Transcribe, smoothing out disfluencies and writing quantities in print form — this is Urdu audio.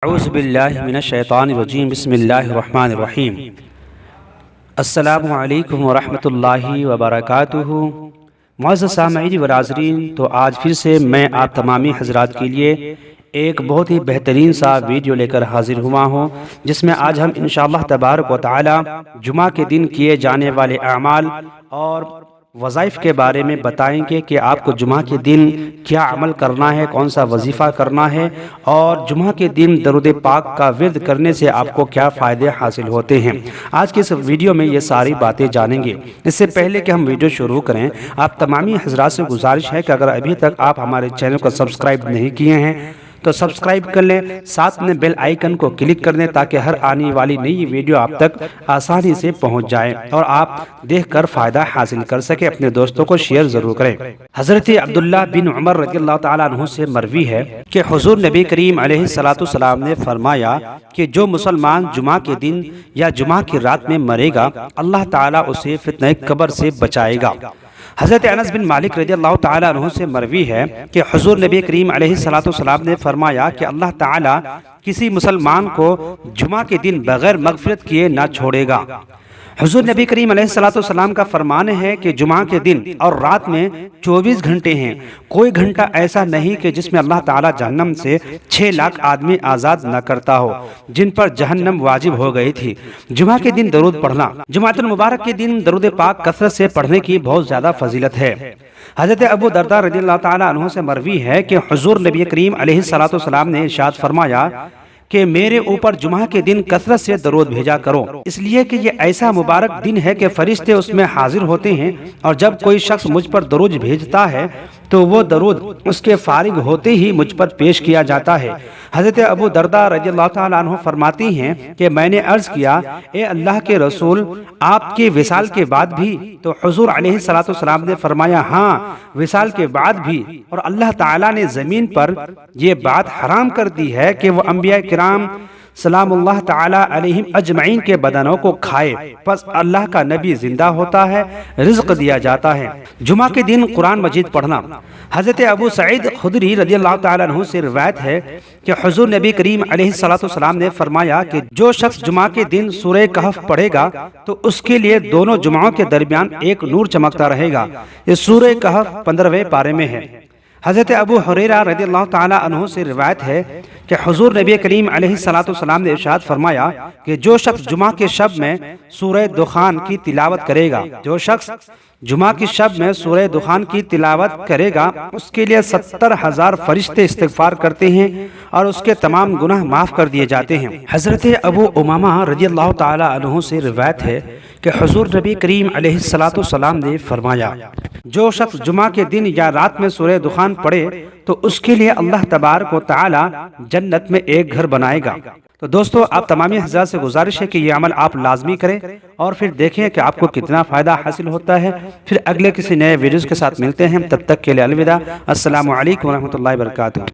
اعوذ باللہ من الشیطان الرجیم بسم اللہ الرحمن الرحیم السلام علیکم ورحمۃ اللہ وبرکاتہ۔ معزز سامعین و ناظرین، تو آج پھر سے میں آپ تمامی حضرات کے لیے ایک بہت ہی بہترین سا ویڈیو لے کر حاضر ہوا ہوں، جس میں آج ہم انشاءاللہ تبارک و تعالی جمعہ کے دن کیے جانے والے اعمال اور وظائف کے بارے میں بتائیں گے کہ آپ کو جمعہ کے دن کیا عمل کرنا ہے، کون سا وظیفہ کرنا ہے، اور جمعہ کے دن درود پاک کا ورد کرنے سے آپ کو کیا فائدے حاصل ہوتے ہیں۔ آج کے اس ویڈیو میں یہ ساری باتیں جانیں گے۔ اس سے پہلے کہ ہم ویڈیو شروع کریں، آپ تمامی حضرات سے گزارش ہے کہ اگر ابھی تک آپ ہمارے چینل کو سبسکرائب نہیں کیے ہیں تو سبسکرائب کر لیں، ساتھ میں بیل آئیکن کو کلک کر دیں تاکہ ہر آنے والی نئی ویڈیو آپ تک آسانی سے پہنچ جائے اور آپ دیکھ کر فائدہ حاصل کر سکیں۔ اپنے دوستوں کو شیئر ضرور کریں۔ حضرت عبداللہ بن عمر رضی اللہ تعالیٰ عنہ سے مروی ہے کہ حضور نبی کریم علیہ السلام نے فرمایا کہ جو مسلمان جمعہ کے دن یا جمعہ کی رات میں مرے گا، اللہ تعالیٰ اسے فتنہ قبر سے بچائے گا۔ حضرت انس بن مالک رضی اللہ تعالیٰ عنہ سے مروی ہے کہ حضور نبی کریم علیہ السلام نے فرمایا کہ اللہ تعالیٰ کسی مسلمان کو جمعہ کے دن بغیر مغفرت کیے نہ چھوڑے گا۔ حضور نبی کریم علیہ السلام کا فرمان ہے کہ جمعہ کے دن اور رات میں 24 گھنٹے ہیں، کوئی گھنٹہ ایسا نہیں کہ جس میں اللہ تعالیٰ جہنم سے 6 لاکھ آدمی آزاد نہ کرتا ہو جن پر جہنم واجب ہو گئی تھی۔ جمعہ کے دن درود پڑھنا، جمعہ المبارک کے دن درود پاک کثرت سے پڑھنے کی بہت زیادہ فضیلت ہے۔ حضرت ابو درداء رضی اللہ تعالیٰ عنہ سے مروی ہے کہ حضور نبی کریم علیہ السلام نے ارشاد فرمایا کہ میرے اوپر جمعہ کے دن کثرت سے درود بھیجا کرو، اس لیے کہ یہ ایسا مبارک دن ہے کہ فرشتے اس میں حاضر ہوتے ہیں، اور جب کوئی شخص مجھ پر درود بھیجتا ہے تو وہ درود اس کے فارغ ہوتے ہی مجھ پر پیش کیا جاتا ہے۔ حضرت ابو درداء رضی اللہ تعالیٰ عنہ فرماتی ہیں کہ میں نے عرض کیا، اے اللہ کے رسول، آپ کے وصال کے بعد بھی؟ تو حضور علیہ السلام نے فرمایا، ہاں، وصال کے بعد بھی، اور اللہ تعالیٰ نے زمین پر یہ بات حرام کر دی ہے کہ وہ انبیاء کرام سلام اللہ تعالی علیہم اجمعین کے بدنوں کو کھائے، پس اللہ کا نبی زندہ ہوتا ہے، رزق دیا جاتا ہے۔ جمعہ کے دن قرآن مجید پڑھنا، حضرت ابو سعید خدری رضی اللہ تعالیٰ عنہ سے روایت ہے کہ حضور نبی کریم علیہ السلام نے فرمایا کہ جو شخص جمعہ کے دن سورہ کہف پڑھے گا تو اس کے لیے دونوں جمعوں کے درمیان ایک نور چمکتا رہے گا۔ یہ سورہ کہف 15ویں پارے میں ہے۔ حضرت ابو ہریرہ رضی اللہ تعالیٰ عنہ سے روایت ہے کہ حضور نبی کریم علیہ السلام نے ارشاد فرمایا کہ جو شخص جمعہ کے شب میں سورہ دخان کی تلاوت کرے گا، جو شخص جمعہ کی شب میں سورہ دخان کی تلاوت کرے گا، اس کے لیے 70,000 فرشتے استغفار کرتے ہیں اور اس کے تمام گناہ معاف کر دیے جاتے ہیں۔ حضرت ابو امامہ رضی اللہ تعالیٰ عنہ سے روایت ہے کہ حضور نبی کریم علیہ السلام نے فرمایا، جو شخص جمعہ کے دن یا رات میں سورہ دخان پڑھے تو اس کے لیے اللہ تبارک و تعالی جنت میں ایک گھر بنائے گا۔ تو دوستو، آپ تمامی حضرات سے گزارش ہے کہ یہ عمل آپ لازمی کریں اور پھر دیکھیں کہ آپ کو کتنا فائدہ حاصل ہوتا ہے۔ پھر اگلے کسی نئے ویڈیوز کے ساتھ ملتے ہیں، تب تک کے لیے الوداع۔ السلام علیکم ورحمۃ اللہ وبرکاتہ۔